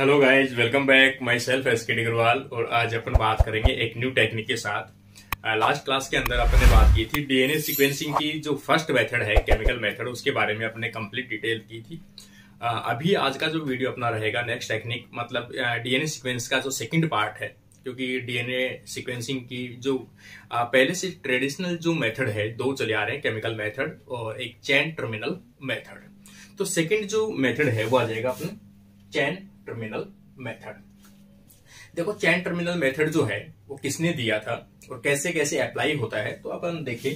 Hello guys, welcome back. My self S के अग्रवाल और आज अपन बात करेंगे एक न्यू टेक्निक के साथ। लास्ट क्लास के अंदर अपन ने बात की थी डीएनए सीक्वेंसिंग की जो फर्स्ट मेथड है, केमिकल मेथड, उसके बारे में अपने कंप्लीट डिटेल की थी। अभी आज का जो वीडियो अपना रहेगा नेक्स्ट टेक्निक, मतलब डीएनए सीक्वेंस का जो सेकंड पार्ट है, क्योंकि डीएनए सीक्वेंसिंग की जो पहले से ट्रेडिशनल जो मेथड है, दो चले आ रहे हैं, केमिकल मेथड और एक चेन टर्मिनल मेथड। तो सेकंड जो मेथड है वो आ जाएगा अपना चेन टर्मिनल मेथड। देखो, चेन टर्मिनल मेथड जो है वो किसने दिया था और कैसे कैसे अप्लाई होता है, तो अपन देखें।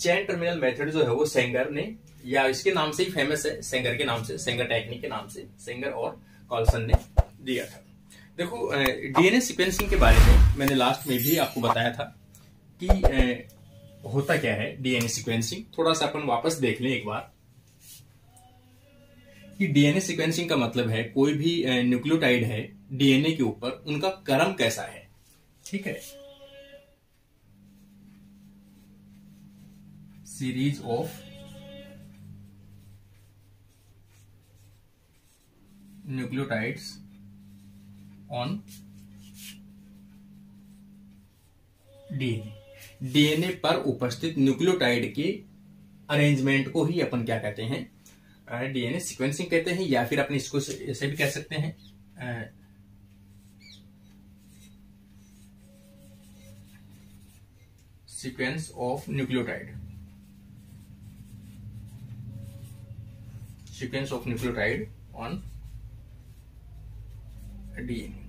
चेन टर्मिनल मेथड जो है वो सेंगर ने, या इसके नाम से ही फेमस है, सेंगर के नाम से, सेंगर टेक्निक के नाम से सेंगर और कार्लसन ने दिया था। देखो, डीएनए सीक्वेंसिंग के बारे में मैंने लास्ट में भी आपको बताया था कि होता क्या है डीएनए सीक्वेंसिंग। थोड़ा सा अपन वापस देख लें एक बार कि डीएनए सीक्वेंसिंग का मतलब है कोई भी न्यूक्लियोटाइड है डीएनए के ऊपर, उनका क्रम कैसा है। ठीक है, series of nucleotides on DNA. DNA पर उपस्थित न्यूक्लियोटाइड के अरेंजमेंट को ही अपन क्या कहते हैं, डीएनए सीक्वेंसिंग कहते हैं, या फिर अपन इसको ऐसे भी कह सकते हैं sequence of nucleotide. Sequence of nucleotide on DNA.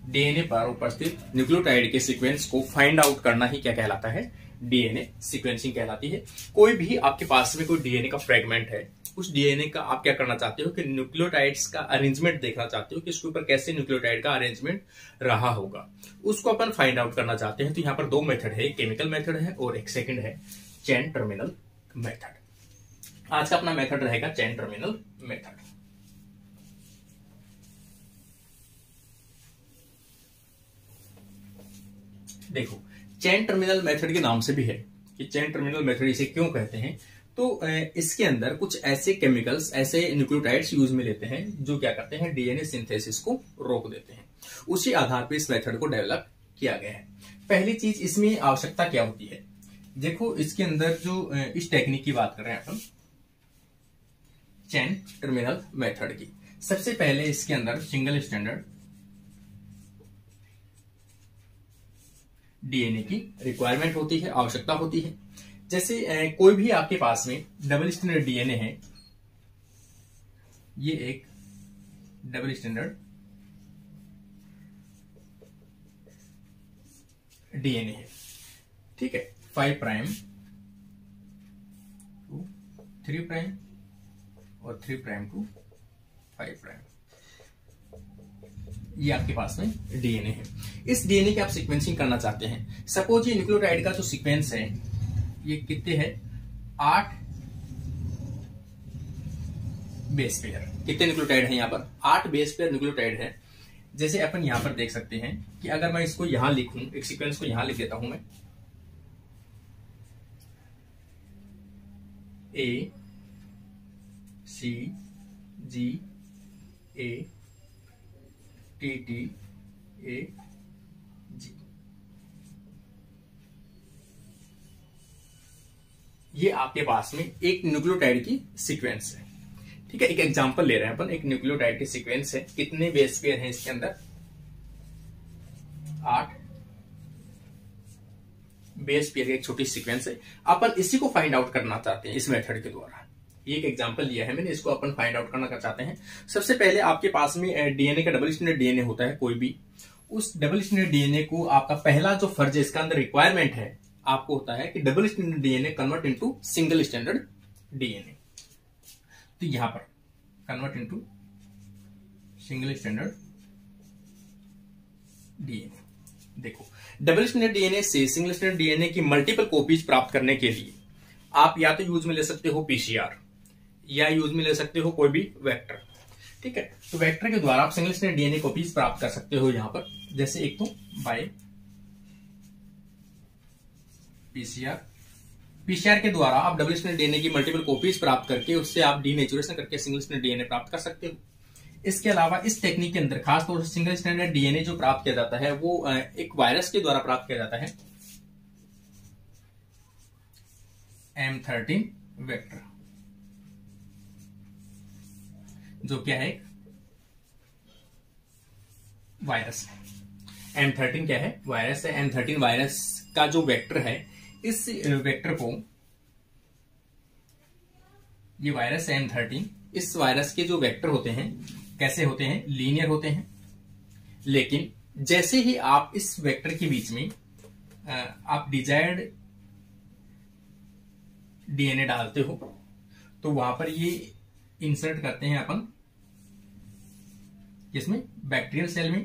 DNA पर उपस्थित न्यूक्लियोटाइड के सीक्वेंस को फाइंड आउट करना ही क्या कहलाता है, डीएनए सीक्वेंसिंग कहलाती है। कोई भी आपके पास में कोई डीएनए का फ्रेगमेंट है, उस डीएनए का आप क्या करना चाहते हो कि न्यूक्लियोटाइड्स का अरेंजमेंट देखना चाहते हो कि इसके ऊपर कैसे न्यूक्लियोटाइड का अरेंजमेंट रहा होगा, उसको अपन फाइंड आउट करना चाहते हैं। तो यहाँ पर दो मेथड है, एक केमिकल मेथड है और एक सेकंड है चेन टर्मिनल मेथड। आज का अपना मेथड रहेगा चेन टर्मिनल मेथड। देखो, चेन टर्मिनल मेथड के नाम से भी है कि चेन टर्मिनल मेथड इसे क्यों कहते हैं, तो इसके अंदर कुछ ऐसे केमिकल्स, ऐसे न्यूक्लियोटाइड्स यूज में लेते हैं जो क्या करते हैं, डीएनए सिंथेसिस को रोक देते हैं। उसी आधार पर इस मेथड को डेवलप किया गया है। पहली चीज इसमें आवश्यकता क्या होती है, देखो इसके अंदर जो इस टेक्निक की बात कर रहे हैं अपन, चेन टर्मिनल मेथड की, सबसे पहले इसके अंदर सिंगल स्टैंडर्ड डीएनए की रिक्वायरमेंट होती है, आवश्यकता होती है। जैसे कोई भी आपके पास में डबल स्टैंडर्ड डीएनए है, ये एक डबल स्टैंडर्ड डीएनए है, ठीक है, 5 प्राइम टू 3 प्राइम और 3 प्राइम टू 5 प्राइम, ये आपके पास में डीएनए है। इस डीएनए की आप सीक्वेंसिंग करना चाहते हैं। सपोज ये न्यूक्लियोटाइड का जो सीक्वेंस है ये कितने हैं, 8 बेस पेयर। कितने न्यूक्लियोटाइड हैं यहाँ पर, 8 बेस पेयर न्यूक्लियोटाइड है। जैसे अपन यहां पर देख सकते हैं कि अगर मैं इसको यहां लिखूं, एक सीक्वेंस को यहां लिख देता हूं मैं, ए C G A T T ए जी, ये आपके पास में एक न्यूक्लियोटाइड की सीक्वेंस है। ठीक है, एक एग्जांपल ले रहे हैं अपन, एक न्यूक्लियोटाइड की सीक्वेंस है। कितने बेस पेयर हैं इसके अंदर, 8 बेस पेयर की एक छोटी सीक्वेंस है। अपन इसी को फाइंड आउट करना चाहते हैं इस मेथड के द्वारा। ये एक एग्जांपल लिया है मैंने, इसको अपन फाइंड आउट करना चाहते हैं। सबसे पहले आपके पास में डीएनए का डबल स्टैंडर्ड डीएनए होता है कोई भी, उस डबल स्टैंडर्ड डीएनए को आपका पहला जो फर्ज है, इसका अंदर रिक्वायरमेंट है आपको होता है कि double standard DNA convert into single standard DNA. तो यहां पर convert into single standard DNA. देखो, डबल स्टैंडर्ड डीएनए से सिंगल स्टैंडर्ड डीएनए की मल्टीपल कॉपीज प्राप्त करने के लिए आप या तो यूज में ले सकते हो पीसीआर, या यूज में ले सकते हो कोई भी वेक्टर। ठीक है, तो वेक्टर के द्वारा आप सिंगल स्टैंडर्ड डीएनए कॉपीज प्राप्त कर सकते हो यहां पर। जैसे एक तो बाय पीसीआर, पीसीआर के द्वारा आप डबल स्टैंडर्ड डीएनए की मल्टीपल कॉपीज प्राप्त करके उससे आप डीनेचुरेशन करके सिंगल स्टैंडर्ड डीएनए प्राप्त कर सकते हो। इसके अलावा इस टेक्निक के अंदर खासतौर से सिंगल स्टैंडर्ड डीएनए जो प्राप्त किया जाता है वो एक वायरस के द्वारा प्राप्त किया जाता है, M13 वेक्टर, जो क्या है, वायरस है। M13 क्या है, वायरस है। M13 वायरस का जो वेक्टर है, इस वेक्टर को, ये वायरस है M13, इस वायरस के जो वेक्टर होते हैं कैसे होते हैं, लीनियर होते हैं। लेकिन जैसे ही आप इस वेक्टर के बीच में आप डिजायर्ड डीएनए डालते हो तो वहां पर ये इंसर्ट करते हैं अपन इसमें, बैक्टीरियल सेल में,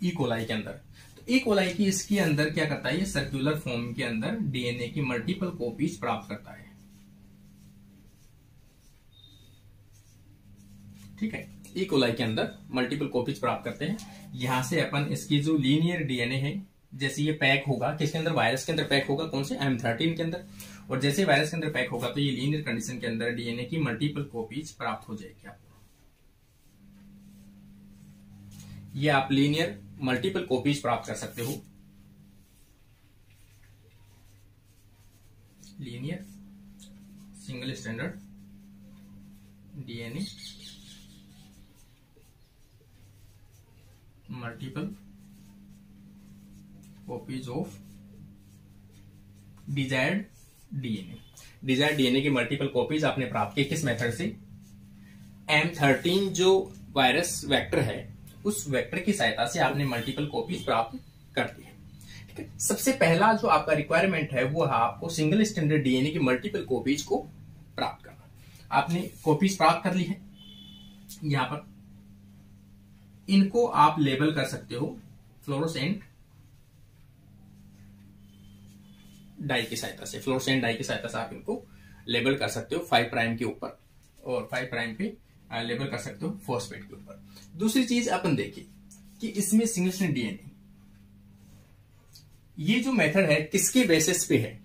ई कोलाई के अंदर। तो ई कोलाई की इसके अंदर क्या करता है, ये सर्कुलर फॉर्म के अंदर डीएनए की मल्टीपल कॉपीज प्राप्त करता है। ठीक है, ई कोलाई के अंदर मल्टीपल कॉपीज प्राप्त करते हैं। यहां से अपन इसकी जो लीनियर डीएनए है, जैसे ये पैक होगा किसके अंदर, वायरस के अंदर पैक होगा, कौन से, M13 के अंदर। और जैसे वायरस के अंदर पैक होगा तो ये लीनियर कंडीशन के अंदर डीएनए की मल्टीपल कॉपीज प्राप्त हो जाएगी आपको। ये आप लीनियर मल्टीपल कॉपीज प्राप्त कर सकते हो, linear single standard DNA multiple copies of desired DNA. Desired DNA की मल्टीपल कॉपीज आपने प्राप्त की किस मेथड से, M13 जो वायरस वेक्टर है उस वेक्टर की सहायता से आपने मल्टीपल कॉपीज प्राप्त कर दी है। ठीक है, सबसे पहला जो आपका रिक्वायरमेंट है वो है आपको सिंगल स्टैंडर्ड डीएनए की मल्टीपल कॉपीज को प्राप्त करना। आपने कॉपीज प्राप्त कर ली है, यहां पर इनको आप लेबल कर सकते हो फ्लोरोसेंट डाई की सहायता से, फ्लोरोसेंट डाई की सहायता से आप इनको लेबल कर सकते हो 5 प्राइम के ऊपर, और 5 प्राइम पे लेबल कर सकते हो फॉस्फेट के ऊपर। दूसरी चीज अपन देखिए कि इसमें सिंगल स्टैंडर्ड डीएनए, ये जो मेथड है किसके बेसिस पे है,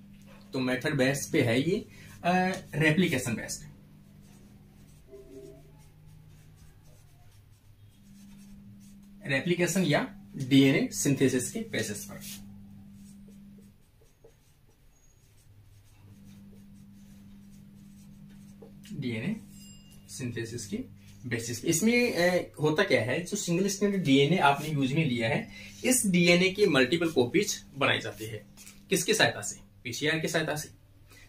तो मेथड बेस पे है ये रेप्लिकेशन बेस्ड। रेप्लिकेशन या डीएनए सिंथेसिस के बेसिस पर। डीएनए सिंथेसिस की बेसिस। इसमें होता क्या है, जो सिंगल स्टैंडर्ड डीएनए आपने यूज में लिया है, इस डीएनए की मल्टीपल कॉपीज बनाई जाती है किसकी सहायता से, पीसीआर की सहायता से।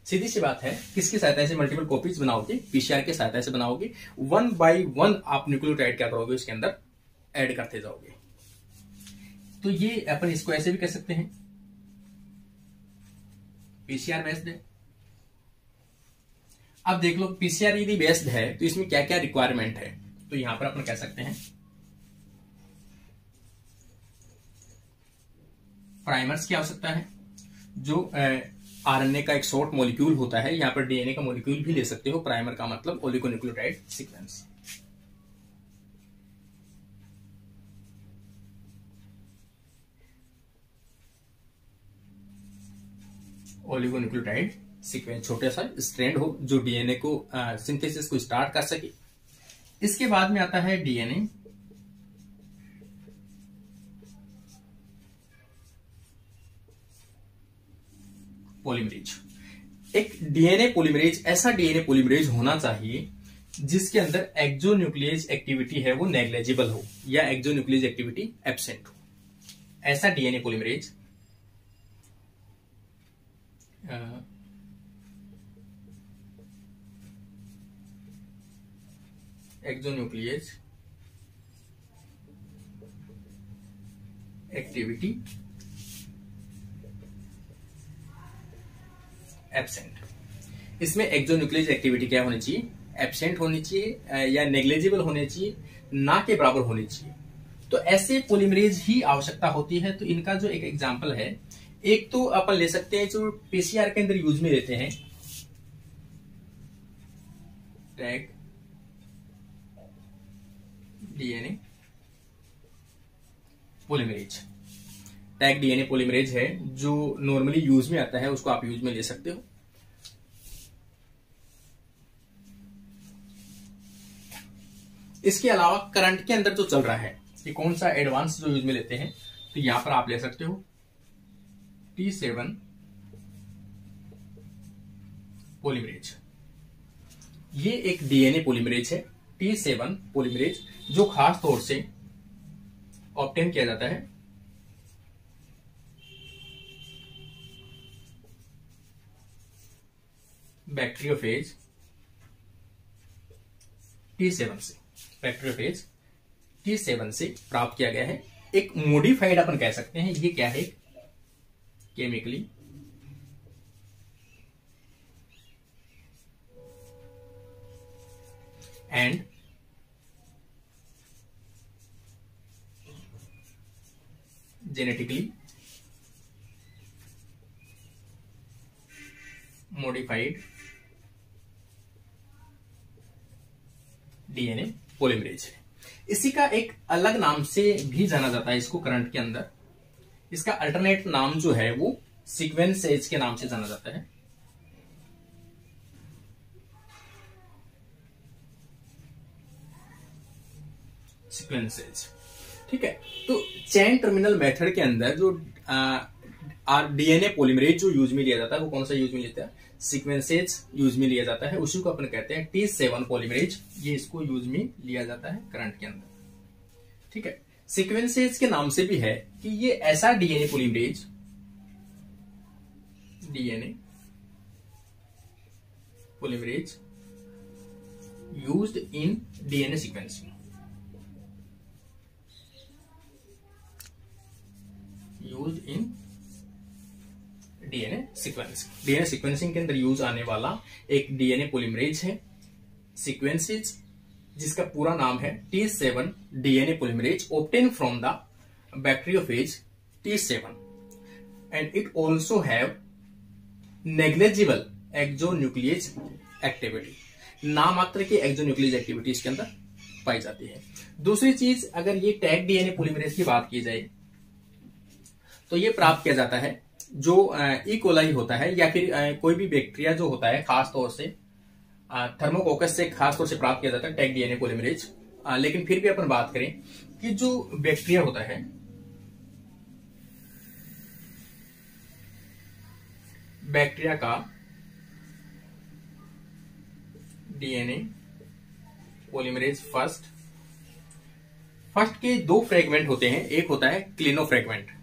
सीधी सी बात है, किसकी सहायता से मल्टीपल कॉपीज बनाओगे, पीसीआर की सहायता से बनाओगे। 1 बाय 1 आप न्यूक्लियोटाइड क्या करोगे, उसके अंदर ऐड करते जाओगे। तो ये अपन इसको ऐसे भी कह सकते हैं, पीसीआर बेस्ड है। अब देख लो, पीसीआर यदि बेस्ड है तो इसमें क्या क्या रिक्वायरमेंट है, तो यहां पर अपन कह सकते हैं प्राइमर्स की आवश्यकता है, जो आरएनए का एक शॉर्ट मॉलिक्यूल होता है, यहां पर डीएनए का मॉलिक्यूल भी ले सकते हो। प्राइमर का मतलब ओलिगोन्यूक्लियोटाइड सीक्वेंस। ओलिगोन्यूक्लियोटाइड सीक्वेंस, छोटा सा स्ट्रैंड हो जो डीएनए को सिंथेसिस को स्टार्ट कर सके। इसके बाद में आता है डीएनए पॉलीमरेज। एक डीएनए पॉलीमरेज, ऐसा डीएनए पॉलीमरेज होना चाहिए जिसके अंदर एक्सोन्यूक्लियेज एक्टिविटी है वो नेग्लिजिबल हो या एक्सोन्यूक्लियेज एक्टिविटी एब्सेंट हो। ऐसा डीएनए पॉलीमरेज एक्सोन्यूक्लियेज एक्टिविटी एब्सेंट। इसमें एक्सोन्यूक्लियेज एक्टिविटी क्या होनी चाहिए, एब्सेंट होनी चाहिए या नेग्लिजिबल होनी चाहिए, ना के बराबर होनी चाहिए। तो ऐसे पॉलीमरेज ही आवश्यकता होती है। तो इनका जो एक एग्जांपल है, एक तो अपन ले सकते हैं जो पीसीआर के अंदर यूज में लेते हैं, tag DNA polymerase. Tag DNA polymerase है जो नॉर्मली यूज में आता है, उसको आप यूज में ले सकते हो। इसके अलावा करंट के अंदर जो चल रहा है कि कौन सा एडवांस जो यूज में लेते हैं, तो यहां पर आप ले सकते हो T7 पॉलीमरेज। ये एक डीएनए पॉलीमरेज है T7 पॉलीमरेज, जो खास तौर से ऑब्टेन किया जाता है बैक्टीरियोफेज T7 से। बैक्टीरियोफेज T7 से प्राप्त किया गया है। एक मॉडिफाइड अपन कह सकते हैं। ये क्या है? Chemically and genetically modified DNA polymerase है। इसी का एक अलग नाम से भी जाना जाता है इसको करंट के अंदर। इसका अल्टरनेट नाम जो है वो सीक्वेंसेज के नाम से जाना जाता है। सीक्वेंसेज, ठीक है। तो चेन टर्मिनल मेथड के अंदर जो डीएनए पॉलीमरेज जो यूज में लिया जाता है वो कौन सा यूज में लेता है? सीक्वेंसेज यूज में लिया जाता है। उसी को अपन कहते हैं T7 पॉलीमरेज। ये इसको यूज में लिया जाता है करंट के अंदर, ठीक है। सीक्वेंसेज के नाम से भी है कि ये ऐसा DNA polymerase, DNA polymerase used in DNA sequencing, used in DNA sequencing. DNA sequencing के अंदर यूज आने वाला एक डीएनए पॉलीमरेज है सीक्वेंसेज, जिसका पूरा नाम है T7 DNA polymerase obtain from the bacteriophage T7 and it also have negligible exonuclease activity. नाम मात्र की एक्सोन्यूक्लियस एक्टिविटी इसके अंदर पाई जाती है। दूसरी चीज, अगर ये टैग डीएनए पॉलीमरेज की बात की जाए तो ये प्राप्त किया जाता है जो ई कोलाई होता है या फिर कोई भी बैक्टीरिया जो होता है, खास तौर से थर्मोकोकस से खास तौर से प्राप्त किया जाता है टैग डीएनए पॉलीमरेज। लेकिन फिर भी अपन बात करें कि जो बैक्टीरिया होता है, बैक्टीरिया का डीएनए पॉलीमरेज फर्स्ट के दो फ्रेगमेंट होते हैं। एक होता है क्लिनो फ्रेगमेंट,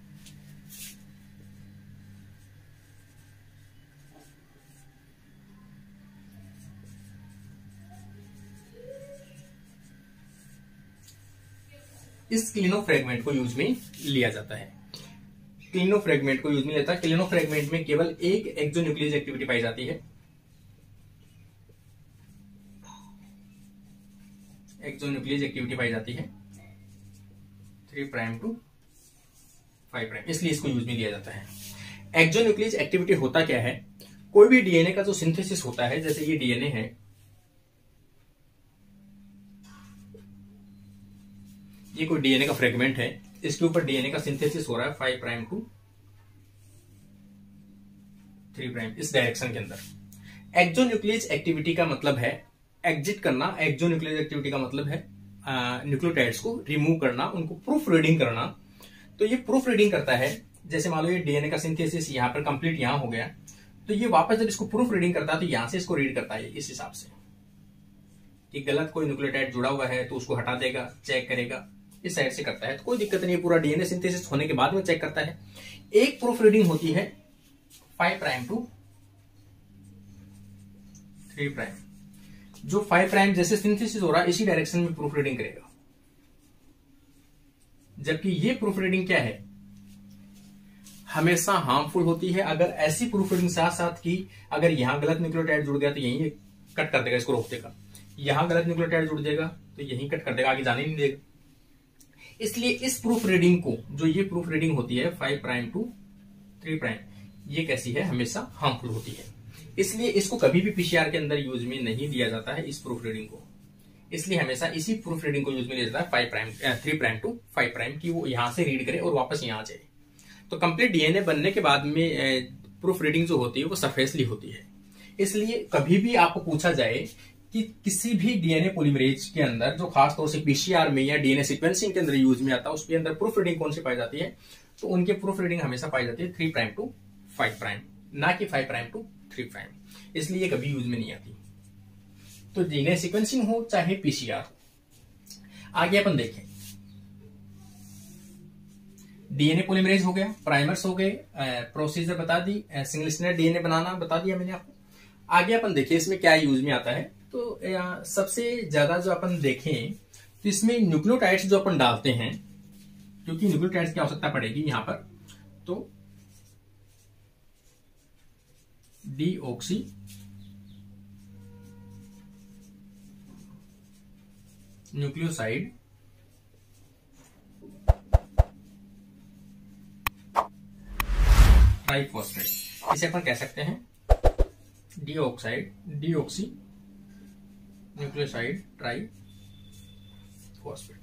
इस क्लिनो फ्रेगमेंट को यूज में लिया जाता है। क्लिनो फ्रेगमेंट को यूज में लेता है। क्लिनो फ्रेगमेंट में केवल एक एक्सोन्यूक्लियस एक्टिविटी पाई जाती है। एक्सोन्यूक्लियस एक्टिविटी पाई जाती है 3 प्राइम टू 5 प्राइम, इसलिए इसको यूज में लिया जाता है। एक्सोन्यूक्लियस एक्टिविटी होता क्या है? कोई भी डीएनए का जो सिंथेसिस होता है, जैसे ये डीएनए है, ये कोई डीएनए का फ्रेगमेंट है, इसके ऊपर डीएनए का सिंथेसिस हो रहा है 5 प्राइम टू 3 प्राइम, इस डायरेक्शन के अंदर। एक्सोन्यूक्लियस एक्टिविटी का मतलब है एग्जिट करना। एक्सोन्यूक्लियस एक्टिविटी का मतलब है न्यूक्लियोटाइड्स को रिमूव करना, उनको प्रूफ रीडिंग करना। तो ये प्रूफ रीडिंग करता है। जैसे मान लो ये डीएनए का सिंथेसिस यहां पर कंप्लीट यहां हो गया, तो ये वापस जब इसको प्रूफ रीडिंग करता है तो यहां से इसको रीड करता है इस हिसाब से कि गलत कोई न्यूक्लियोटाइड जुड़ा हुआ है तो उसको हटा देगा, चेक करेगा, इस साइड से करता है। तो कोई दिक्कत नहीं, पूरा डीएनए सिंथेसिस होने के बाद में चेक करता है। एक प्रूफ रीडिंग होती है 5 प्राइम टू 3 प्राइम। जो 5 प्राइम जैसे सिंथेसिस हो रहा है इसी डायरेक्शन में प्रूफ रीडिंग करेगा। जबकि ये प्रूफ रीडिंग क्या है? हमेशा हार्मफुल होती है। अगर ऐसी प्रूफ रीडिंग साथ साथ की, अगर यहां गलत न्यूक्लियोटाइड जुड़ गया तो यहीं कट कर देगा, इसको रोक देगा। यहां गलत न्यूक्लियोटाइड जुड़ जाएगा तो यहीं कट कर देगा, आगे जाने नहीं देगा। इसलिए इस प्रूफ रीडिंग को, जो ये प्रूफ रीडिंग होती है 5 प्राइम टू 3 प्राइम, ये कैसी है? हमेशा हार्मफुल होती है। इसलिए इसको कभी भी पीसीआर के अंदर यूज में नहीं लिया जाता है, इस प्रूफ रीडिंग को। इसलिए हमेशा इसी प्रूफ रीडिंग को यूज में लिया जाता है 3 प्राइम टू 5 प्राइम की, वो यहां से रीड करे और वापस यहां आ जाए। तो कंप्लीट डीएनए बनने के बाद में प्रूफ रीडिंग जो होती है वो सरफेसली होती है। इसलिए कभी भी आपको पूछा जाए कि किसी भी डीएनए पॉलीमरेज के अंदर जो खासतौर से पीसीआर में या डीएनए सीक्वेंसिंग के अंदर यूज में आता है, उसके अंदर प्रूफ रीडिंग कौन सी पाई जाती है? तो उनके प्रूफ रीडिंग हमेशा पाई जाती है 3 प्राइम टू 5 प्राइम, ना कि 5 प्राइम टू 3 प्राइम, इसलिए कभी यूज में नहीं आती। तो डीएनए सीक्वेंसिंग हो चाहे पीसीआर हो। आगे अपन देखें, डीएनए पॉलीमरेज हो गया, प्राइमर्स हो गए, प्रोसीजर बता दी, सिंगल स्ट्रैंड डीएनए बनाना बता दिया मैंने आपको। आगे अपन देखिए इसमें क्या यूज में आता है। तो सबसे ज्यादा जो अपन देखें तो इसमें न्यूक्लियोटाइड्स जो अपन डालते हैं, क्योंकि न्यूक्लियोटाइड्स की आवश्यकता पड़ेगी यहां पर, तो डीऑक्सी न्यूक्लियोसाइड ट्राइफॉस्फेट, इसे अपन कह सकते हैं डीऑक्सी न्यूक्लियोसाइड ट्राइफॉस्फेट।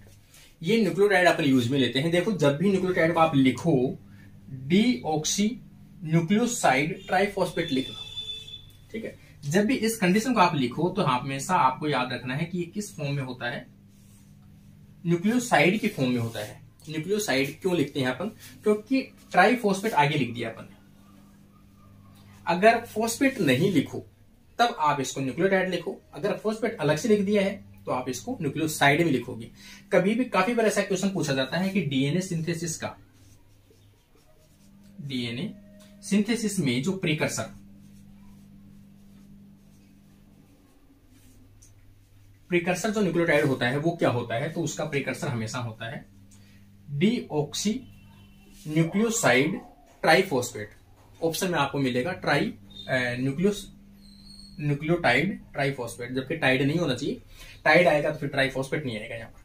ये न्यूक्लियोटाइड अपन यूज में लेते हैं। देखो जब भी न्यूक्लियोटाइड को आप लिखो डीऑक्सी न्यूक्लियोसाइड ट्राइफॉस्फेट लिखना, ठीक है। जब भी इस कंडीशन को आप लिखो तो हमेशा आपको याद रखना है कि ये किस फॉर्म में होता है, न्यूक्लियोसाइड की फॉर्म में होता है। न्यूक्लियोसाइड क्यों लिखते हैं अपन? क्योंकि ट्राइफॉस्फेट आगे लिख दिया अपन ने। अगर फॉस्फेट नहीं लिखो तब आप इसको न्यूक्लियोटाइड लिखो, अगर फॉस्फेट अलग से लिख दिया है तो आप इसको न्यूक्लियोसाइड में लिखोगे। कभी भी काफी बार ऐसा क्वेश्चन पूछा जाता है कि डीएनए सिंथेसिस में जो प्रीकर्सर जो न्यूक्लियोटाइड होता है वो क्या होता है? तो उसका प्रीकर्सर हमेशा होता है डीऑक्सी न्यूक्लियोसाइड ट्राइफॉस्फेट। ऑप्शन में आपको मिलेगा न्यूक्लियोटाइड ट्राइफॉस्फेट, जबकि टाइड नहीं होना चाहिए, टाइड आएगा तो फिर ट्राइफॉस्फेट नहीं आएगा यहाँ पर,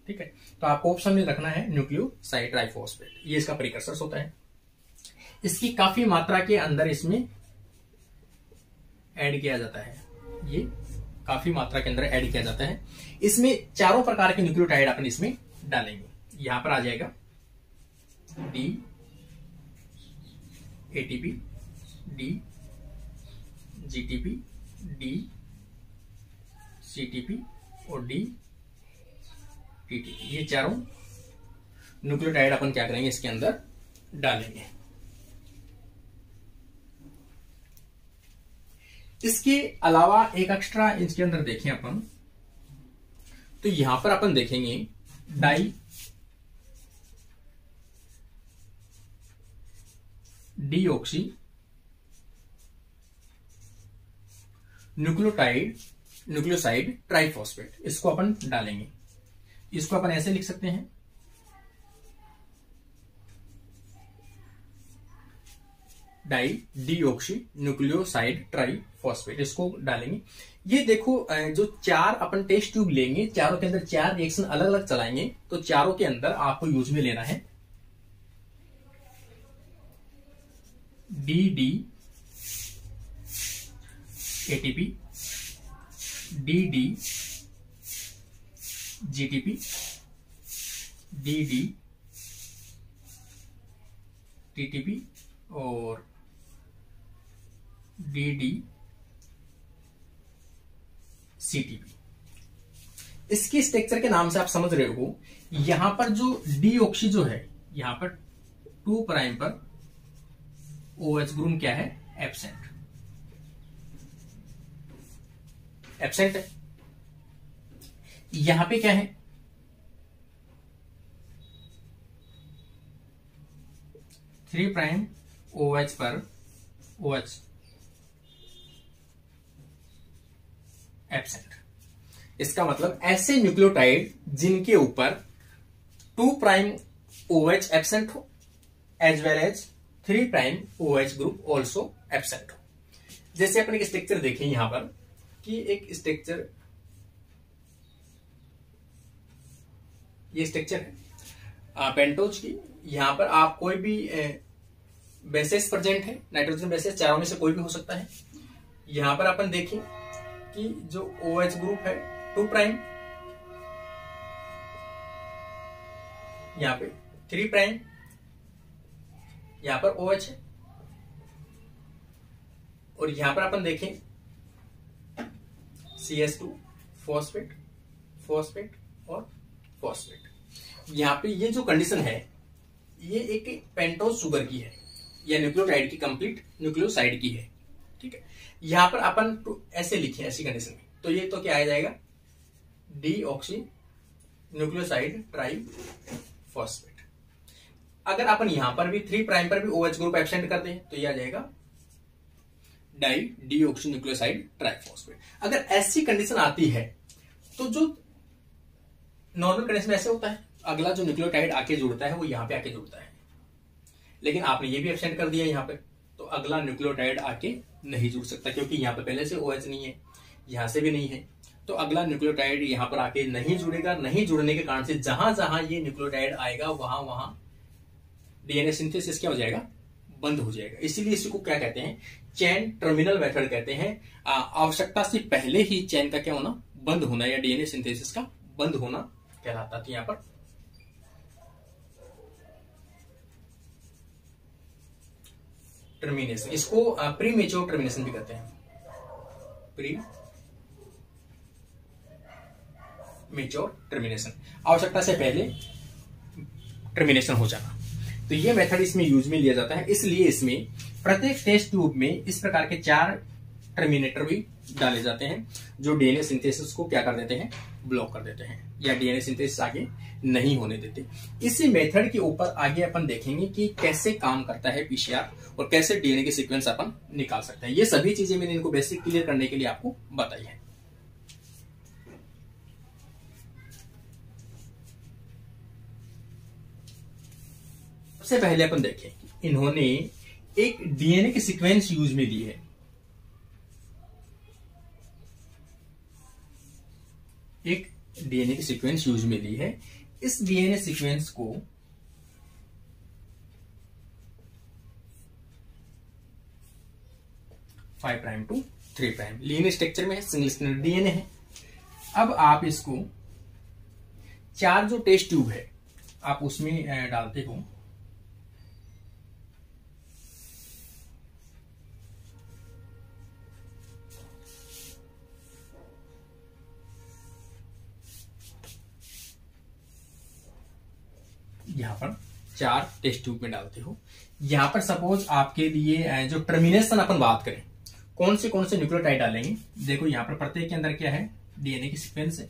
ठीक है। तो आपको ऑप्शन में रखना है न्यूक्लियोसाइड ट्राइफॉस्फेट, ये इसका प्रीकर्सर होता है। इसकी काफी मात्रा के अंदर इसमें ऐड किया जाता है, ये काफी मात्रा के अंदर ऐड किया जाता है। इसमें चारों प्रकार के न्यूक्लियोटाइड अपन इसमें डालेंगे। यहां पर आ जाएगा D ATP, D GTP, D CTP और डी टीटीपी, ये चारों न्यूक्लियोटाइड अपन क्या करेंगे इसके अंदर डालेंगे। इसके अलावा एक एक्स्ट्रा इसके अंदर देखें अपन, तो यहां पर अपन देखेंगे डाई डीऑक्सी न्यूक्लियोसाइड ट्राइफॉस्फेट, इसको अपन डालेंगे। इसको अपन ऐसे लिख सकते हैं डाई डीऑक्सी न्यूक्लियोसाइड ट्राइफॉस्फेट, इसको डालेंगे। ये देखो जो चार अपन टेस्ट ट्यूब लेंगे, चारों के अंदर चार रिएक्शन अलग अलग चलाएंगे, तो चारों के अंदर आपको यूज में लेना है D D ATP, D D GTP, D D TTP और डी डी सीटीपी। इसकी स्ट्रक्चर के नाम से आप समझ रहे हो, यहां पर जो डीऑक्सी जो है, यहां पर 2 प्राइम पर OH ग्रुप क्या है? एब्सेंट है। यहां पे क्या है? 3 प्राइम OH पर OH एब्सेंट। इसका मतलब ऐसे न्यूक्लियोटाइड जिनके ऊपर 2 प्राइम OH एब्सेंट हो as well as 3 prime OH group also absent हो। जैसे अपने स्ट्रक्चर देखें यहां पर कि एक स्ट्रक्चर, ये स्ट्रक्चर है पेंटोज की। यहां पर आप कोई भी बेसेस प्रेजेंट है, नाइट्रोजन बेसेस, चारों में से कोई भी हो सकता है। यहां पर अपन देखें कि जो OH ग्रुप है 2 प्राइम, यहां पे 3 प्राइम, यहां पर OH है, और यहां पर अपन देखें CH2 फॉस्फेट, फॉस्फेट और फॉस्फेट। यहाँ पे ये जो कंडीशन है ये एक पेंटोज शुगर की है या न्यूक्लियोटाइड की, कंप्लीट न्यूक्लियोसाइड की है। ठीक है, यहां पर अपन तो ऐसे लिखे ऐसी कंडीशन में, तो ये तो क्या आ जाएगा, डीऑक्सी न्यूक्लियोसाइड ट्राई फॉस्फेट। अगर अपन यहां पर भी 3 प्राइम पर भी OH ग्रुप एब्सेंट कर दें तो ये आ जाएगा डाई डीऑक्सी न्यूक्लियोसाइड ट्राइफॉस्फेट। अगर ऐसी कंडीशन आती है तो जो नॉर्मल कंडीशन में ऐसे होता है, अगला जो न्यूक्लियोटाइड आके जुड़ता है वो यहां पे आके जुड़ता है, लेकिन आपने ये भी एब्सेंट कर दिया यहां पे, तो अगला न्यूक्लियोटाइड आके नहीं जुड़ सकता क्योंकि यहां पे पहले से OH नहीं है, यहां से भी नहीं है, तो अगला न्यूक्लियोटाइड यहां पर आके नहीं जुड़ेगा। नहीं जुड़ने के कारण से जहां जहां ये न्यूक्लियोटाइड आएगा वहां वहां डीएनए सिंथेसिस क्या हो जाएगा, बंद हो जाएगा। इसीलिए इसको क्या कहते हैं, चेन टर्मिनल मेथड कहते हैं। आवश्यकता से पहले ही चेन का क्या होना, बंद होना, या डीएनए सिंथेसिस का बंद होना कहलाता था। यहां पर टर्मिनेशन, इसको प्री मेच्योर टर्मिनेशन भी कहते हैं, प्री मेच्योर टर्मिनेशन, आवश्यकता से पहले टर्मिनेशन हो जाना। तो ये मेथड इसमें यूज में लिया जाता है, इसलिए इसमें प्रत्येक टेस्ट ट्यूब में इस प्रकार के 4 टर्मिनेटर भी डाले जाते हैं जो डीएनए सिंथेसिस को क्या कर देते हैं, ब्लॉक कर देते हैं या डीएनए सिंथेसिस आगे नहीं होने देते। इसी मेथड के ऊपर आगे अपन देखेंगे कि कैसे काम करता है पीसीआर और कैसे डीएनए की सीक्वेंस अपन निकाल सकते हैं। ये सभी चीजें मैंने इनको बेसिक क्लियर करने के लिए आपको बताई है। सबसे पहले अपन देखें कि इन्होंने एक डीएनए की सीक्वेंस यूज में ली है, एक डीएनए की सीक्वेंस यूज में ली है। इस डीएनए सीक्वेंस को five prime to 3 prime linear structure में है, सिंगल स्ट्रैंडेड डीएनए है। अब आप इसको 4 जो टेस्ट ट्यूब है आप उसमें डालते हो, यहां पर 4 टेस्ट ट्यूब में डालते हो। यहां पर सपोज आपके लिए जो टर्मिनेशन अपन बात करें, कौन से न्यूक्लियोटाइड डालेंगे, देखो यहां पर प्रत्येक के अंदर क्या है, डीएनए की सीक्वेंस है।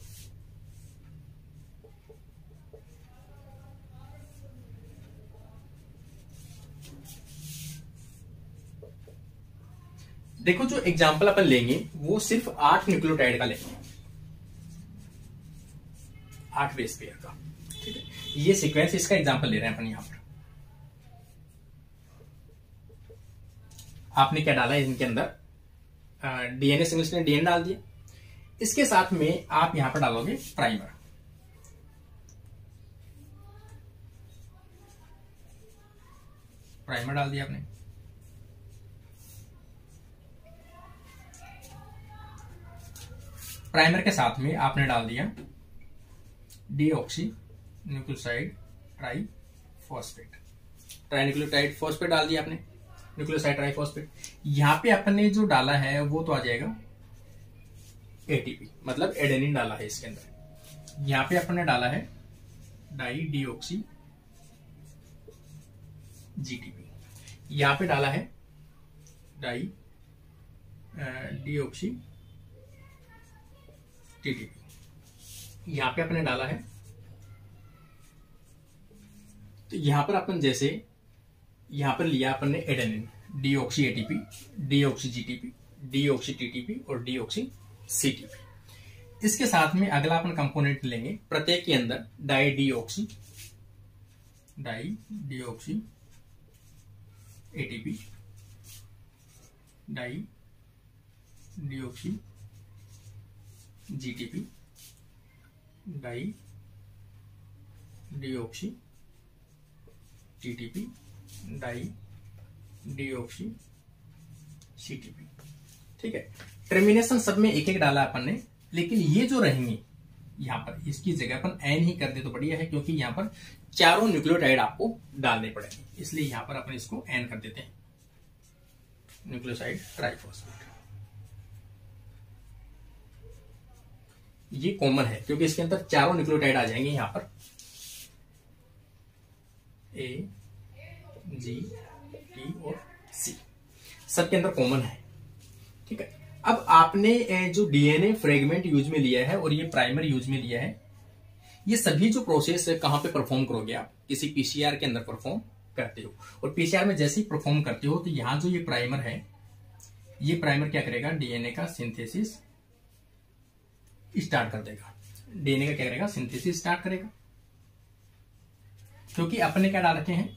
देखो जो एग्जांपल अपन लेंगे वो सिर्फ 8 न्यूक्लियोटाइड का लेंगे, 8 बेस पेयर का। ठीक है, ये सीक्वेंस इसका एग्जांपल ले रहे हैं अपन। यहां पर आपने क्या डाला है, इनके अंदर डीएनए सिंगल स्ट्रैंडेड डीएनए डाल दिया, इसके साथ में आप यहां पर डालोगे प्राइमर। प्राइमर डाल दिया आपने, प्राइमर के साथ में आपने डाल दिया डीऑक्सी न्यूक्लियोसाइड ट्राइफॉस्फेट, ट्राइन्यूक्लियोटाइड फॉस्फेट डाल दिया आपने, न्यूक्लियोसाइड ट्राइफॉस्फेट। यहां पे आपने जो डाला है वो तो आ जाएगा एटीपी, मतलब एडेनिन डाला है इसके अंदर। यहां पे आपने डाला है डाई डीऑक्सी जीटीपी, यहां पे डाला है डाई डीऑक्सी टीटीपी, यहां पे आपने डाला है, तो यहां पर अपन जैसे यहां पर लिया अपन ने adenine, deoxy ATP, deoxy GTP, deoxy TTP और डीऑक्सी सीटीपी। इसके साथ में अगला अपन कंपोनेंट लेंगे, प्रत्येक के अंदर dideoxy ATP, dideoxy GTP, dideoxy TTP, dideoxy CTP. ठीक है, टर्मिनेशन सब में एक एक डाला अपन ने, लेकिन ये जो रहेंगे यहां पर इसकी जगह अपन एन ही कर दे तो बढ़िया है, क्योंकि यहां पर चारों न्यूक्लियोटाइड आपको डालने पड़ेंगे, इसलिए यहां पर अपन इसको एन कर देते हैं, न्यूक्लियोसाइड ट्राइफॉस्फेट। ये कॉमन है क्योंकि इसके अंदर चारों न्यूक्लियोटाइड आ जाएंगे यहां पर, ए, जी, टी और सी, सबके अंदर कॉमन है। ठीक है, अब आपने जो डीएनए फ्रेगमेंट यूज में लिया है और ये प्राइमर यूज में लिया है, ये सभी जो प्रोसेस है कहां पे परफॉर्म करोगे आप? किसी पीसीआर के अंदर परफॉर्म करते हो, और पीसीआर में जैसे ही परफॉर्म करते हो तो यहां जो ये प्राइमर है, ये प्राइमर क्या करेगा? डीएनए का सिंथेसिस स्टार्ट कर देगा। डीएनए का क्या करेगा? सिंथेसिस स्टार्ट करेगा, क्योंकि अपने क्या डाल रखे हैं?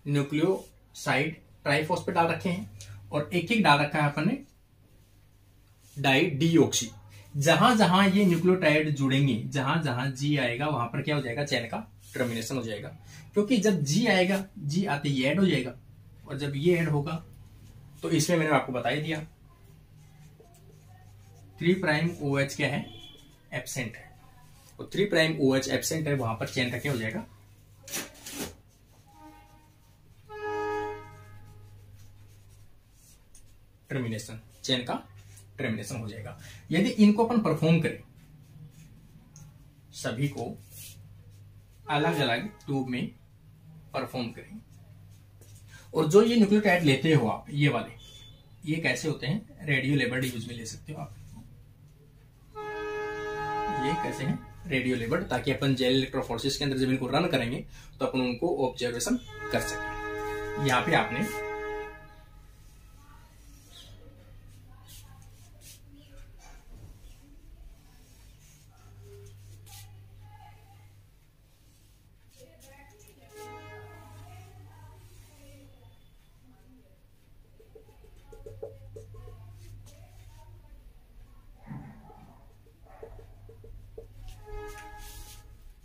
न्यूक्लियोसाइड ट्राइफॉस्फेट डाल रखे हैं, और एक एक डाल रखा है अपन ने डाई डीऑक्सी। जहां जहां ये न्यूक्लियोटाइड जुड़ेंगे, जहां जहां जी आएगा वहां पर क्या हो जाएगा? चेन का टर्मिनेशन हो जाएगा, क्योंकि जब जी आएगा, जी आते ही ऐड हो जाएगा, और जब ये ऐड होगा तो इसमें मैंने आपको बता ही दिया 3 प्राइम OH क्या है? एब्सेंट है, और 3 प्राइम OH एब्सेंट है, वहां पर चेन का क्या हो जाएगा? टर्मिनेशन, चेन का टर्मिनेशन हो जाएगा। यदि इनको अपन परफॉर्म करें, सभी को अलग अलग ट्यूब में परफॉर्म करें, और जो ये न्यूक्लियोटाइड लेते हो आप, ये वाले, ये कैसे होते हैं? रेडियो लेबल्ड यूज में ले सकते हो आप। ये कैसे हैं? रेडियो लेबल्ड, ताकि अपन जेल इलेक्ट्रोफोरेसिस के अंदर जब इनको रन करेंगे तो अपन उनको ऑब्जर्वेशन कर सकें। यहां पे आपने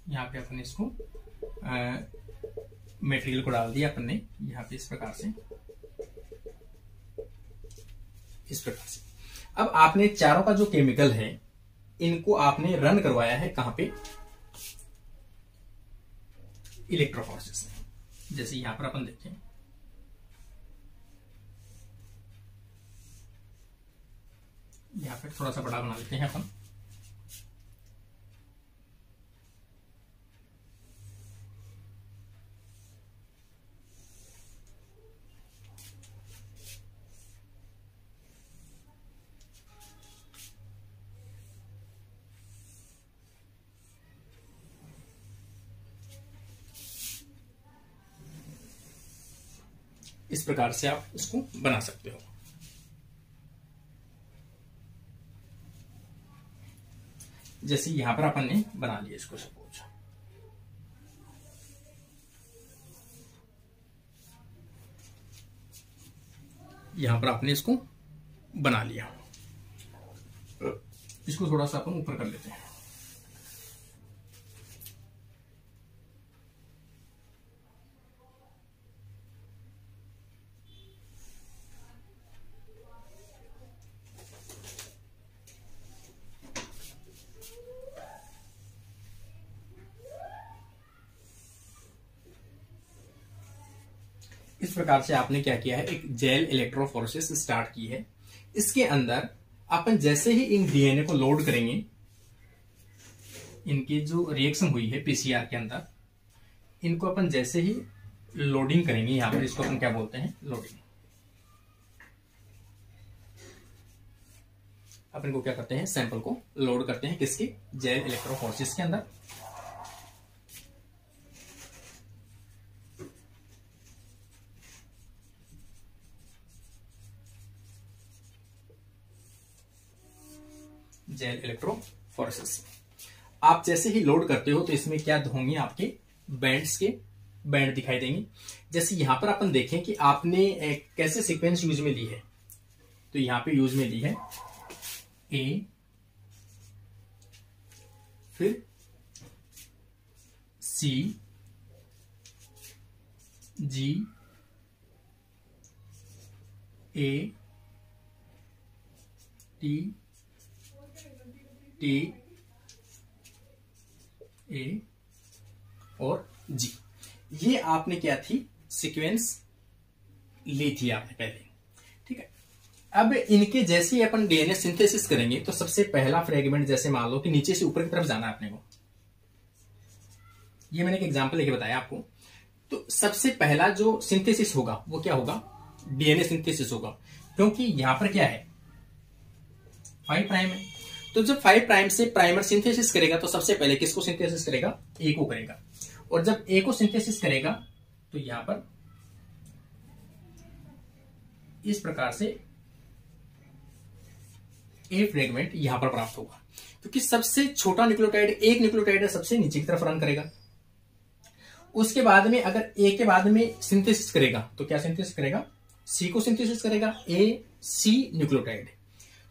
यहाँ पे अपन इसको मटेरियल को डाल दिया अपन ने यहाँ पे इस प्रकार से, इस प्रकार से। अब आपने चारों का जो केमिकल है, इनको आपने रन करवाया है कहां पे? इलेक्ट्रोफोरेसिस में। जैसे यहां पर अपन देखें, यहां पे थोड़ा सा बड़ा बना लेते हैं अपन, इस प्रकार से आप इसको बना सकते हो। जैसे यहां पर अपन ने बना लिया इसको, सपोज यहां पर आपने इसको बना लिया, इसको थोड़ा सा अपन ऊपर कर लेते हैं। इस प्रकार से आपने क्या किया है? एक जेल इलेक्ट्रोफोरेसिस स्टार्ट की है। इसके अंदर अपन जैसे ही इन डीएनए को लोड करेंगे, इनकी जो रिएक्शन हुई है पीसीआर के अंदर, इनको अपन जैसे ही लोडिंग करेंगे, यहां पर इसको अपन क्या बोलते हैं? लोडिंग। अपन को क्या करते हैं? सैंपल को लोड करते हैं, किसके? जेल इलेक्ट्रोफोरेसिस के अंदर। जेल इलेक्ट्रोफोरेसिस आप जैसे ही लोड करते हो तो इसमें क्या होंगे? आपके बैंड्स के बैंड दिखाई देंगे। जैसे यहां पर अपन देखें कि आपने कैसे सीक्वेंस यूज में ली है, तो यहां पे यूज में ली है ए, फिर सी, G, A, T, T, A और जी। ये आपने क्या थी? सीक्वेंस ली थी आपने पहले। ठीक है, अब इनके जैसे ही अपन डीएनए सिंथेसिस करेंगे तो सबसे पहला फ्रेगमेंट जैसे मान लो कि नीचे से ऊपर की तरफ जाना है अपने को, ये मैंने एक एग्जांपल लेके बताया आपको। तो सबसे पहला जो सिंथेसिस होगा वो क्या होगा, डीएनए सिंथेसिस होगा, क्योंकि यहां पर क्या है 5 प्राइम है। तो जब 5 प्राइम से प्राइमर सिंथेसिस करेगा तो सबसे पहले किसको सिंथेसिस करेगा, ए को करेगा, और जब ए को सिंथेसिस करेगा तो यहां पर इस प्रकार से ए फ्रेगमेंट यहां पर प्राप्त होगा, क्योंकि सबसे छोटा न्यूक्लियोटाइड एक न्यूक्लियोटाइड सबसे नीचे की तरफ रन करेगा। उसके बाद में अगर ए के बाद में सिंथेसिस करेगा तो क्या सिंथेसिस करेगा, सी को सिंथेसिस करेगा, ए सी न्यूक्लियोटाइड।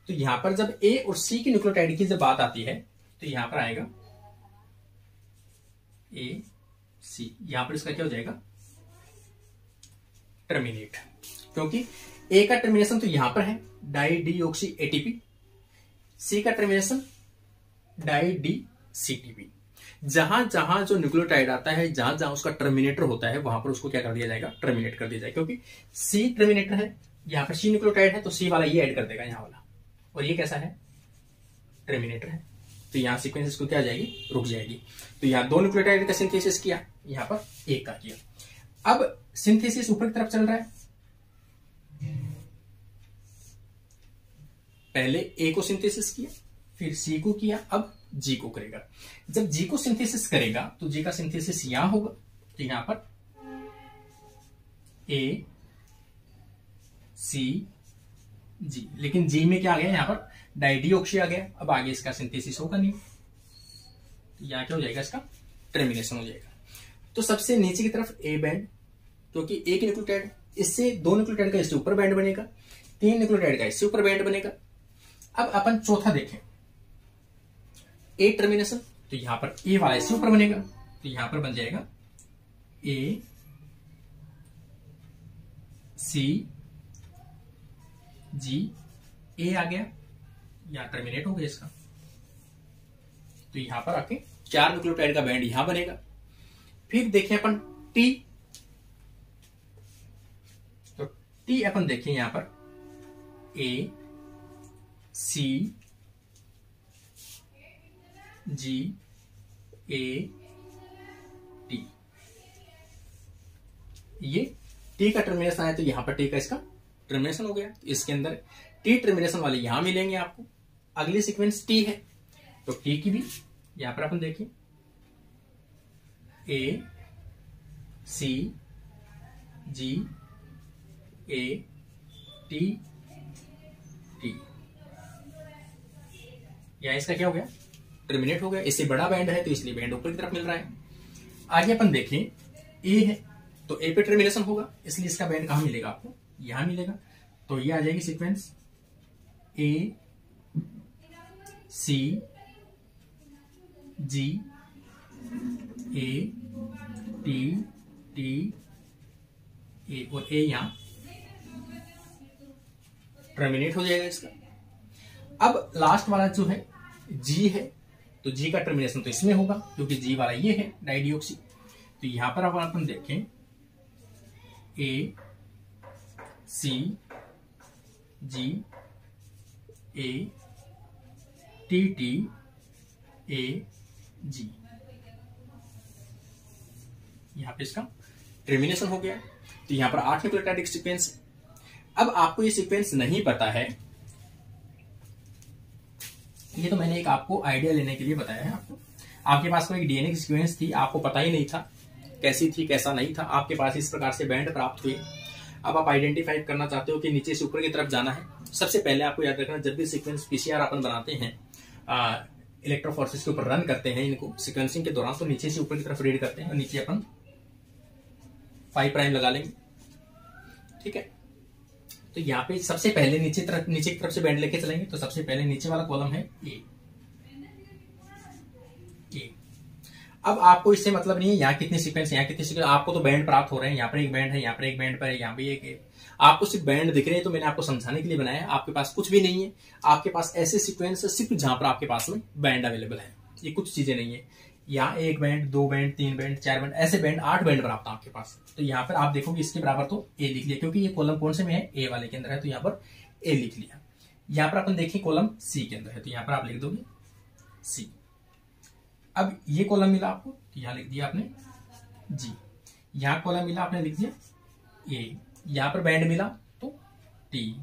तो यहां पर जब ए और सी की न्यूक्लियोटाइड की जब बात आती है तो यहां पर आएगा ए सी, यहां पर इसका क्या हो जाएगा टर्मिनेट, क्योंकि ए का टर्मिनेशन तो यहां पर है डाई डीऑक्सी एटीपी, सी का टर्मिनेशन डाई डी सीटीपी। जहां जहां जो न्यूक्लियोटाइड आता है, जहां जहां उसका टर्मिनेटर होता है वहां पर उसको क्या कर दिया जाएगा, टर्मिनेट कर दिया जाएगा, क्योंकि सी टर्मिनेटर है, यहां पर सी न्यूक्लियोटाइड है तो सी वाला ये ऐड कर देगा यहां वाला, और ये कैसा है टर्मिनेटर है, तो यहां सीक्वेंस को क्या जाएगी, रुक जाएगी। तो यहां 2 न्यूक्लियोटाइड का सिंथेसिस किया, यहां पर एक का किया। अब सिंथेसिस ऊपर की तरफ चल रहा है, पहले ए को सिंथेसिस किया, फिर सी को किया, अब जी को करेगा। जब जी को सिंथेसिस करेगा तो जी का सिंथेसिस यहां होगा, तो यहां पर ए सी जी, लेकिन जी में क्या आ गया, यहां पर डाइडिऑक्सी आ गया, अब आगे इसका सिंथेसिस होगा नहीं, तो यहां क्या हो जाएगा, इसका टर्मिनेशन हो जाएगा। तो सबसे नीचे की तरफ ए बैंड, क्योंकि एक न्यूक्लियोटाइड, इससे 2 न्यूक्लियोटाइड का इससे ऊपर बैंड बनेगा, 3 न्यूक्लियोटाइड का इससे ऊपर बैंड बनेगा। अब अपन चौथा देखें, ए टर्मिनेशन, तो यहां पर ए वाला इससे ऊपर बनेगा, तो यहां पर बन जाएगा ए सी जी, ए आ गया, यहां टर्मिनेट हो गया इसका, तो यहां पर आके 4 न्यूक्लियोटाइड का बैंड यहां बनेगा। फिर देखें अपन टी, तो टी अपन देखें यहां पर ए सी जी ए टी, ये टी का टर्मिनेशन आया तो यहां पर टी का इसका टर्मिनेशन हो गया। इसके अंदर टी टर्मिनेशन वाले यहां मिलेंगे आपको। अगली सीक्वेंस टी है तो टी की भी यहां पर अपन देखिए ए C G A T T, यहां इसका क्या हो गया, टर्मिनेट हो गया। इससे बड़ा बैंड है तो इसलिए बैंड ऊपर की तरफ मिल रहा है। आगे अपन देखें ए है तो ए पे टर्मिनेशन होगा, इसलिए इसका बैंड कहां मिलेगा आपको, यहां मिलेगा। तो ये आ जाएगी sequence A C G A T T A, और ए यहां टर्मिनेट हो जाएगा इसका। अब लास्ट वाला जो है जी है, तो जी का टर्मिनेशन तो इसमें होगा क्योंकि जी वाला ये है डाइडिऑक्सी। तो यहां पर अब अपन देखें ए C G A T T ए जी, यहां पे इसका टर्मिनेशन हो गया। तो यहां पर 8 न्यूक्लियोटाइड सीक्वेंस। अब आपको ये सीक्वेंस नहीं पता है, ये तो मैंने एक आपको आइडिया लेने के लिए बताया है। आपके पास कोई डीएनए की सीक्वेंस थी, आपको पता ही नहीं था कैसी थी कैसा नहीं था, आपके पास इस प्रकार से बैंड प्राप्त हुए। अब आप आइडेंटिफाई करना चाहते हो कि नीचे से ऊपर की तरफ जाना है। सबसे पहले आपको याद रखना, जब भी सीक्वेंस पीसीआर अपन बनाते हैं, इलेक्ट्रोफोरेसिस के ऊपर रन करते हैं इनको सीक्वेंसिंग के दौरान, तो नीचे से ऊपर की तरफ रीड करते हैं और नीचे अपन 5 प्राइम लगा लेंगे, ठीक है। तो यहाँ पे सबसे पहले नीचे की तरफ से बैंड लेके चलेंगे, तो सबसे पहले नीचे वाला कॉलम है ए। अब आपको इससे मतलब नहीं है यहाँ कितनी सीक्वेंस, यहाँ कितनी सीक्वेंस, आपको तो बैंड प्राप्त हो रहे हैं, यहाँ पर एक बैंड है, यहाँ पर एक बैंड पर है, यहाँ पे एक, आपको सिर्फ बैंड दिख रहे हैं। तो मैंने आपको समझाने के लिए बनाया है, आपके पास कुछ भी नहीं है। आपके पास ऐसे सीक्वेंस सिर्फ जहां पर आपके पास में बैंड अवेलेबल है, ये कुछ चीजें नहीं है। यहाँ 1 बैंड, 2 बैंड, 3 बैंड, 4 बैंड, ऐसे बैंड 8 बैंड प्राप्त है आपके पास। तो यहाँ पर आप देखोगे इसके बराबर तो ए लिख लिया, क्योंकि ये कॉलम कौन से में है, ए वाले के अंदर है, तो यहाँ पर ए लिख लिया। यहां पर अपन देखें कॉलम सी के अंदर है, तो यहां पर आप लिख दोगे सी। अब ये कॉलम मिला आपको, तो यहां लिख दिया आपने जी। यहां कॉलम मिला, आपने लिख दिया ए। यहां पर बैंड मिला तो टी।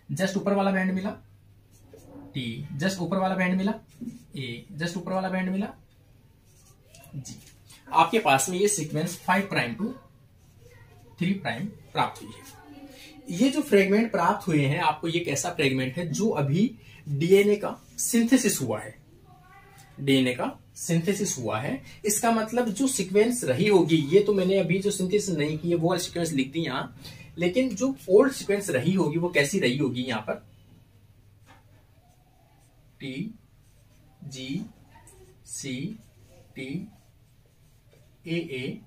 जस्ट ऊपर वाला बैंड मिला टी। जस्ट ऊपर वाला बैंड मिला ए। जस्ट ऊपर वाला बैंड मिला जी। आपके पास में ये सीक्वेंस 5 प्राइम टू 3 प्राइम प्राप्त हुई है। ये जो फ्रेगमेंट प्राप्त हुए हैं आपको, ये कैसा फ्रेगमेंट है जो अभी डीएनए का सिंथेसिस हुआ है। डीएनए का सिंथेसिस हुआ है, इसका मतलब जो सीक्वेंस रही होगी, ये तो मैंने अभी जो सिंथेसिस नहीं की है वो सीक्वेंस लिख दी यहां, लेकिन जो ओल्ड सीक्वेंस रही होगी वो कैसी रही होगी, यहां पर T G C T A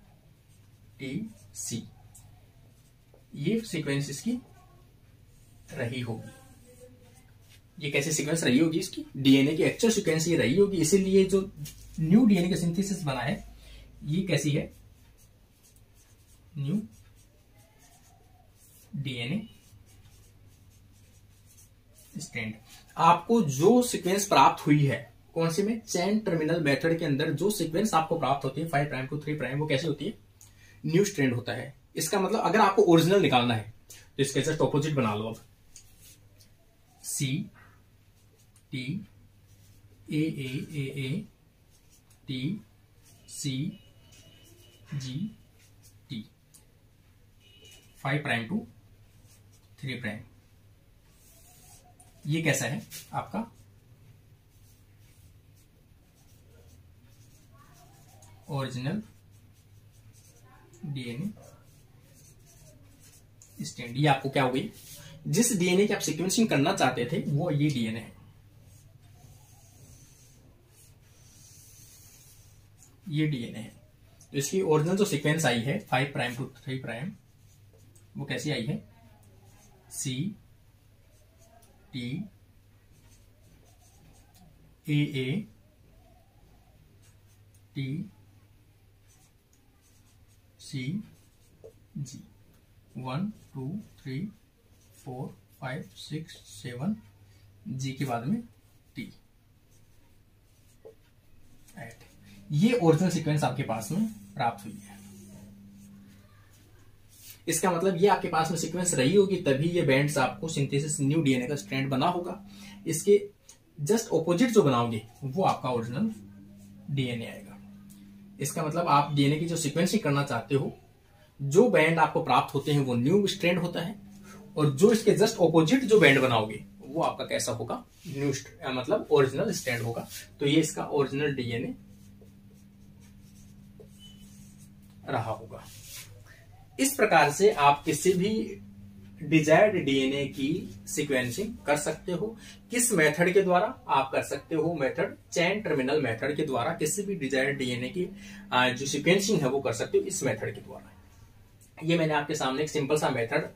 T C, ये सीक्वेंस इसकी रही होगी। ये कैसे सीक्वेंस रही होगी इसकी, डीएनए की एक्चुअल सीक्वेंस ये रही होगी। इसीलिए जो न्यू डीएनए का सिंथेसिस बना है ये कैसी है, न्यू डीएनए स्ट्रैंड। आपको जो सीक्वेंस प्राप्त हुई है कौन सी में, चेन टर्मिनल मेथड के अंदर जो सीक्वेंस आपको प्राप्त होती है 5 प्राइम टू 3 प्राइम, वो कैसी होती है, न्यू स्ट्रैंड होता है। इसका मतलब अगर आपको ओरिजिनल निकालना है तो इसके जस्ट ऑपोजिट बना लो। अब C T A T C G T, 5 prime to 3 prime. ये कैसा है आपका ओरिजिनल डीएनए स्ट्रैंड। ये आपको क्या हो गई, जिस डीएनए की आप सीक्वेंसिंग करना चाहते थे वो ये डीएनए है, ये डीएनए है। तो इसकी ओरिजिनल जो सीक्वेंस आई है 5 प्राइम टू 3 प्राइम, वो कैसी आई है, सी टी ए टी सी जी, 1 2 3 4 5 6 7 जी के बाद में टी एट। ये ओरिजिनल सीक्वेंस आपके पास में प्राप्त हुई है। इसका मतलब ये आपके पास में सीक्वेंस रही होगी तभी ये बैंड्स आपको सिंथेसिस न्यू डीएनए का स्ट्रैंड बना होगा। इसके जस्ट ऑपोजिट जो बनाओगे वो आपका ओरिजिनल डीएनए आएगा। इसका मतलब आप डीएनए की जो सीक्वेंसिंग करना चाहते हो, जो बैंड आपको प्राप्त होते हैं वो न्यू स्ट्रैंड होता है, और जो इसके जस्ट ऑपोजिट जो बैंड बनाओगे वो आपका कैसा होगा, न्यू मतलब ओरिजिनल स्ट्रैंड होगा। तो ये इसका ओरिजिनल डीएनए रहा होगा। इस प्रकार से आप किसी भी डिजायर्ड डीएनए की सीक्वेंसिंग कर सकते हो। किस मेथड के द्वारा आप कर सकते हो, मेथड चेन टर्मिनल मेथड के द्वारा किसी भी डिजायर्ड डीएनए की जो सीक्वेंसिंग है वो कर सकते हो इस मेथड के द्वारा। ये मैंने आपके सामने एक सिंपल सा मेथड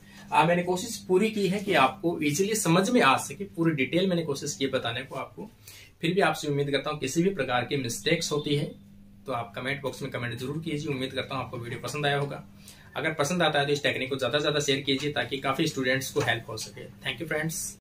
मैंने कोशिश पूरी की है कि आपको इजीली समझ में आ सके, पूरी डिटेल मैंने कोशिश की बताने को आपको। फिर भी आपसे उम्मीद करता हूँ किसी भी प्रकार की मिस्टेक्स होती है तो आप कमेंट बॉक्स में कमेंट जरूर कीजिए। उम्मीद करता हूँ आपको वीडियो पसंद आया होगा। अगर पसंद आता है तो इस टेक्निक को ज्यादा से ज्यादा शेयर कीजिए ताकि काफी स्टूडेंट्स को हेल्प हो सके। Thank you friends.